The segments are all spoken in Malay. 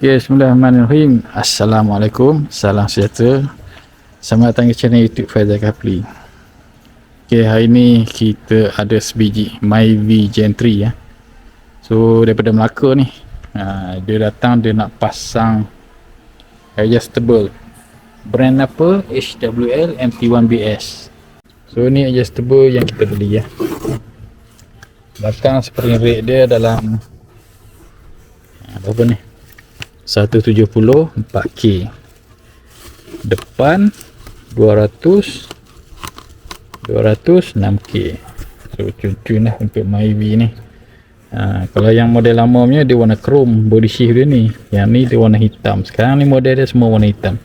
Okay, bismillahirrahmanirrahim. Assalamualaikum, salam sejahtera. Selamat datang ke channel YouTube Faizal Kapli. Okay, hari ni kita ada sebiji Myvi Gen 3 ya. So daripada Melaka ni, dia datang, dia nak pasang adjustable. Brand apa? HWL MT1BS. So ni adjustable yang kita beli ya. Belakang spring rate dia dalam berapa ni? 170 4K. Depan 200 6K. So cun-cun lah untuk Myvi ni. Kalau yang model lama punya dia warna chrome body shift dia ni. Yang ni dia warna hitam. Sekarang ni model dia semua warna hitam.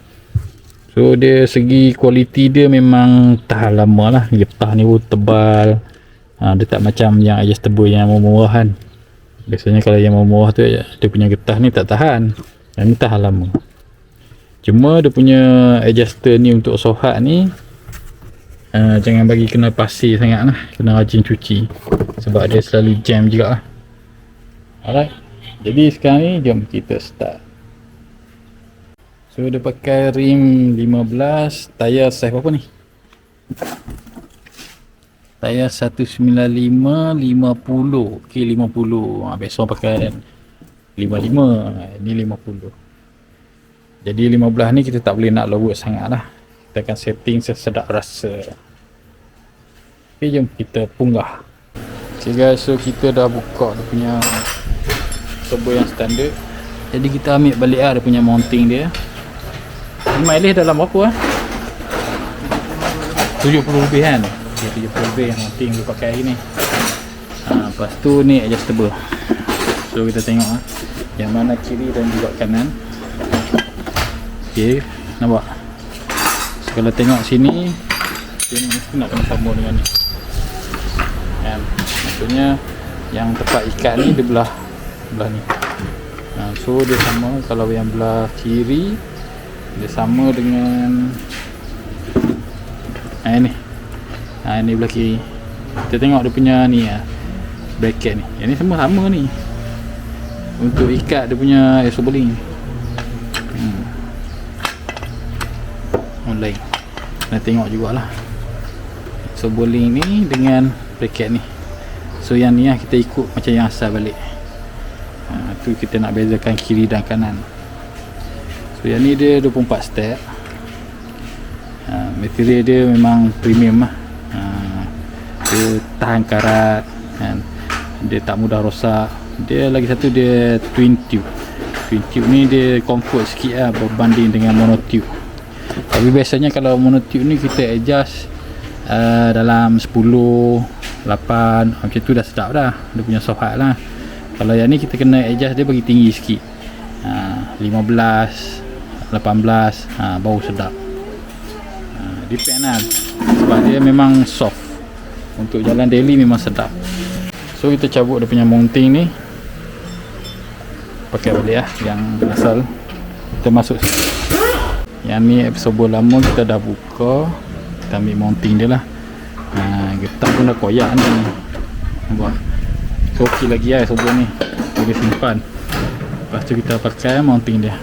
So dia segi kualiti dia memang tahan lama lah. Getah ni pun tebal. Dia tak macam yang adjustable yang murah kan. Biasanya kalau yang murah tu dia punya getah ni tak tahan. Yang ni tahan lama. Cuma dia punya adjuster ni untuk sohat ni jangan bagi kena pasir sangat lah. Kena rajin cuci. Sebab dia selalu jam juga lah. Alright. Jadi sekarang ni jom kita start. So dia pakai rim 15. Tayar size berapa ni? Tayar 195 50. Okay, 50. Biasa orang pakai 55. Ni 50. Jadi 15 ni kita tak boleh nak lower sangat lah. Kita akan setting sesedap rasa. Okay, jom kita punggah. Okay guys, so kita dah buka dia punya turbo yang standard. Jadi kita ambil balik lah dia punya mounting dia. Ni mileage dalam berapa lah? 70 lebih kan? 70 lebih yang mounting dia pakai hari ni. Lepas tu ni adjustable. So kita tengok lah yang mana kiri dan juga kanan. Okay, nampak? So, kalau tengok sini dia mesti nak kena sama dengan ni kan? Maksudnya yang tempat ikat ni dia belah ni. So dia sama. Kalau yang belah kiri dia sama dengan ni. Ni belah kiri. Kita tengok dia punya ni bracket ni. Yang ni semua sama ni. Untuk ikat dia punya isobling. Online. Nak tengok jugalah. Isobling ni dengan bracket ni. So yang ni kita ikut macam yang asal balik. Tu kita nak bezakan kiri dan kanan. So yang ni dia 24 step. Material dia memang premium lah. Dia tahan karat kan? Dia tak mudah rosak. Dia lagi satu dia twin tube. Twin tube ni dia comfort sikit lah berbanding dengan monotube. Tapi biasanya kalau monotube ni kita adjust dalam 10 8 macam tu dah sedap dah. Dia punya soft hard lah. Kalau yang ni kita kena adjust dia bagi tinggi sikit, 15 18 baru sedap. Depend lah. Sebab dia memang soft. Untuk jalan daily memang sedap. So kita cabut dia punya mounting ni. Pakai balik lah yang asal. Kita masuk sini. Yang ni episode lama kita dah buka. Kita ambil mounting dia lah. Getah pun dah koyak ni. Nampak? So okey lagi lah episode ni. Boleh simpan. Lepas tu kita pakai mounting dia.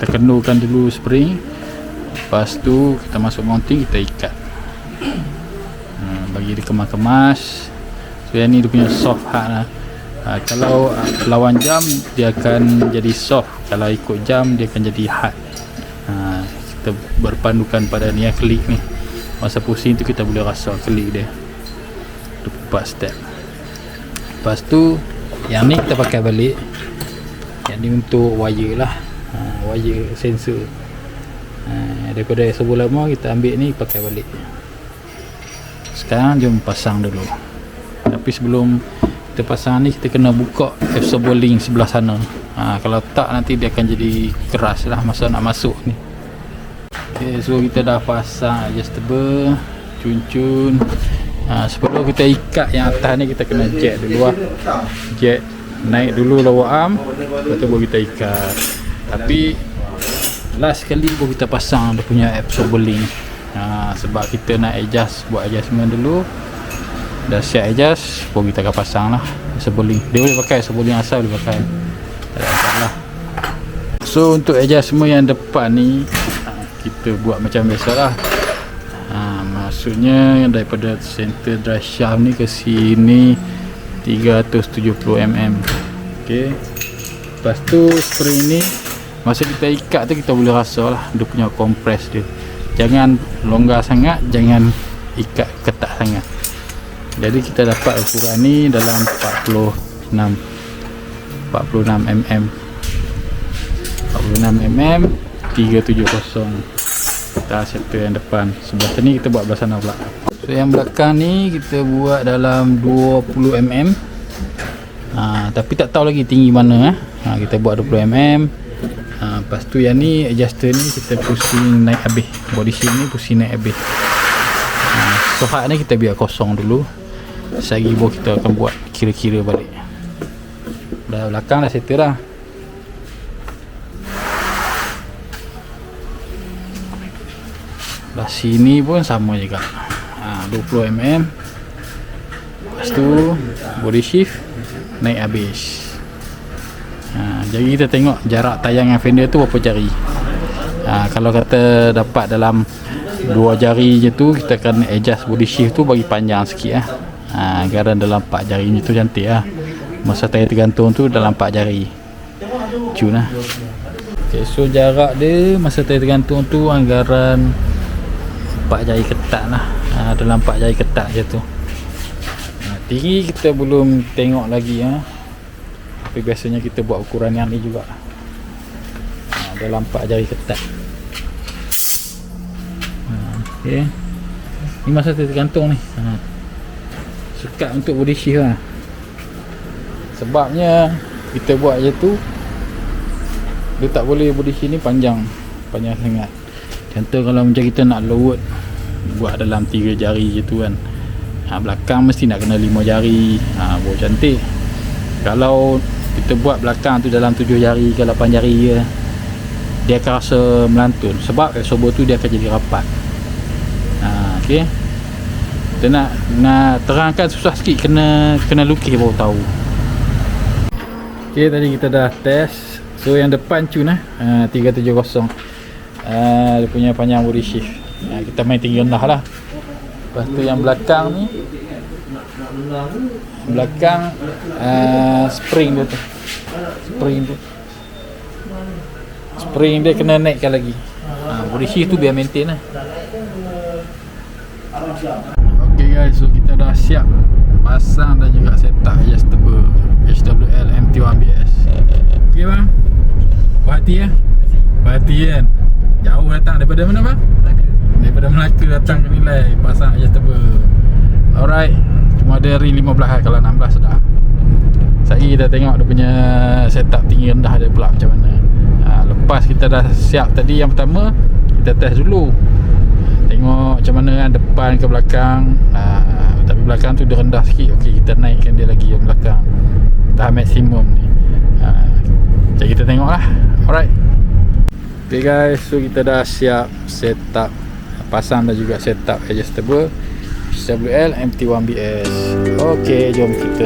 Kita kendurkan dulu spring. Lepas tu kita masuk mounting, kita ikat. Bagi dia kemas-kemas. So yang ni dia punya soft hard lah. Kalau lawan jam dia akan jadi soft. Kalau ikut jam dia akan jadi hard. Kita berpandukan pada ni klik ni. Masa pusing tu kita boleh rasa klik dia. 24 step. Lepas tu yang ni kita pakai balik. Yang ni untuk wire lah. Wire sensor. Daripada sebelum lama kita ambil ni pakai balik. Sekarang jom pasang dulu. Tapi sebelum kita pasang ni kita kena buka adjustable link sebelah sana. Kalau tak nanti dia akan jadi keras lah masa nak masuk ni. Okay, so kita dah pasang adjustable cun-cun. Sebelum kita ikat yang atas ni kita kena jet dulu lah. Jet naik dulu lower arm, lepas tu baru kita ikat. Tapi last sekali baru kita pasang dia punya adjustable link. Sebab kita nak buat adjustment dulu. Dah siap adjust, baru kita akan pasang lah sebeling. Dia boleh pakai sebeling asal, boleh pakai. Tak ada masalah. So untuk adjustment yang depan ni kita buat macam biasalah. Maksudnya daripada center drive shaft ni ke sini 370 mm. Okey. Lepas tu spring ni masa kita ikat tu kita boleh rasa lah dia punya kompres dia. Jangan longgar sangat, jangan ikat ketat sangat. Jadi kita dapat ukuran ni dalam 46 mm. 46 mm 370. Kita settle yang depan. Sebelah sini kita buat belah sana pula. So yang belakang ni kita buat dalam 20 mm. Tapi tak tahu lagi tinggi mana. Kita buat 20 mm. Lepas tu yang ni adjuster ni kita pusing naik habis. Body shield ni pusing naik habis. So hak ni kita biar kosong dulu. Sehari baru kita akan buat kira-kira balik. Dah belakang dah settle dah. Dah sini pun sama juga. 20 mm. Lepas tu body shift naik habis. Jadi kita tengok jarak tayang yang fender tu berapa jari. Kalau kata dapat dalam 2 jari je tu, kita akan adjust body shift tu bagi panjang sikit agar dalam 4 jari ni tu cantik lah. Masa tayar tergantung tu dalam 4 jari. Cun lah. Okay, so jarak dia masa tayar tergantung tu anggaran 4 jari ketat lah. Dalam 4 jari ketat je tu. Tinggi kita belum tengok lagi tapi biasanya kita buat ukuran yang ni juga. Dalam 4 jari ketat. Okay. Ni masa tergantung ni. Sekat untuk body shift lah. Sebabnya kita buat je tu dia tak boleh body shift ni panjang sangat. Contoh kalau macam kita nak load buat dalam 3 jari je tu kan, belakang mesti nak kena 5 jari, baru cantik. Kalau kita buat belakang tu dalam 7 jari ke 8 jari je, dia akan rasa melantun. Sebab absorber tu dia akan jadi rapat. Okay. Kita nak terangkan susah sikit, kena lukis baru tahu. Okay, tadi kita dah test. So yang depan cun 370. Dia punya panjang body shift. Kita main tinggi rendah lah. Lepas tu yang belakang ni, belakang spring dia tu. Spring dia kena naikkan lagi. Body shift tu biar maintain lah. Ok guys, so kita dah siap pasang dan juga setup adjustable HWL MT1BS. Ok bang, berhati berhati kan. Jauh datang daripada mana bang? Daripada Melaka datang ke Nilai pasang adjustable. Alright, cuma ada ring 15 kalau 16 dah. Sekali kita tengok dia punya setup tinggi rendah dia pula macam mana. Lepas kita dah siap tadi yang pertama, kita test dulu. Tengok macam mana kan, depan ke belakang. Tapi belakang tu dia rendah sikit. Okey, kita naikkan dia lagi yang belakang. Dah maksimum ni. Jadi kita tengok lah. Alright. Okay guys, so kita dah siap setup, pasang dan juga setup adjustable HWL MT1BS. Okay, jom kita.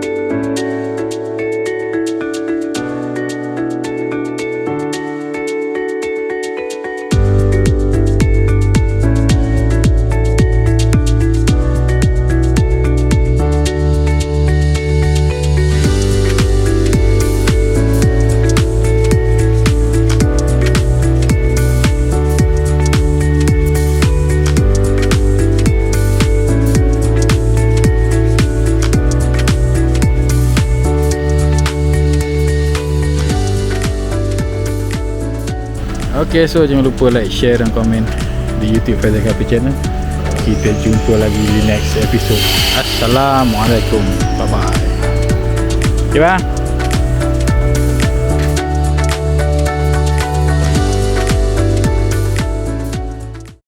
Okay, so jangan lupa like, share dan komen di YouTube Faizal Kapi Channel. Kita jumpa lagi di next episode. Assalamualaikum. Bye bye. Okay bang.